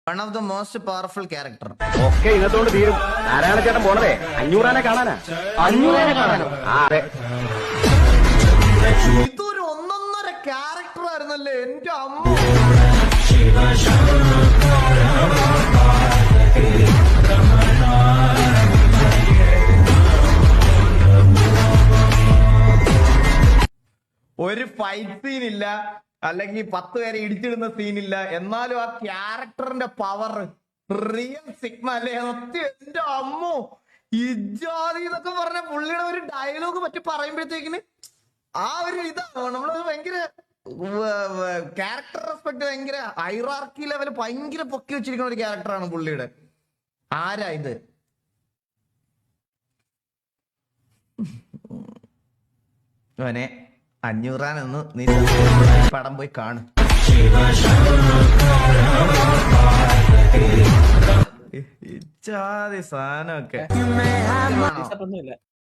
One of the most powerful character. ഒക്കെ ഇന്നത്തോണ്ട് തീരും. ആരാണ് ചേട്ടൻ പോണതേ? 500 കാണാനാ. 500 കാണാനോ? അതെ. ഇതൊരു ഒന്നൊന്നര ക്യാരക്ടർ ആയിരുന്നല്ലേ എന്റെ അമ്മ. ഒരു ഫൈറ്റ് സീൻ ഇല്ല, അല്ലെങ്കിൽ 10 പേരെ ഇടിച്ചിടുന്ന സീനില്ല, എന്നാലും ആ ക്യാരക്ടറിന്റെ പവർ റിയൽ സിഗ്മ അല്ലേ സത്യം. എന്റെ അമ്മോ, ഇജാതി എന്നൊക്കെ പറഞ്ഞ പുള്ളിയുടെ ഒരു ഡയലോഗ് പറ്റി പറയുമ്പോഴത്തേക്കിന് ആ ഒരു ഇതാണ് നമ്മള് ഭയങ്കര ക്യാരക്ടർ റെസ്പെക്ട്, ഭയങ്കര ഹൈറാർക്കി ലെവൽ ഭയങ്കര പൊക്കി വെച്ചിരിക്കുന്ന ഒരു ക്യാരക്ടറാണ് പുള്ളിയുടെ. ആരാ ഇത്? അവനെ 500 നീ പടം പോയി കാണും. ഇച്ചാതി സാധനമൊക്കെ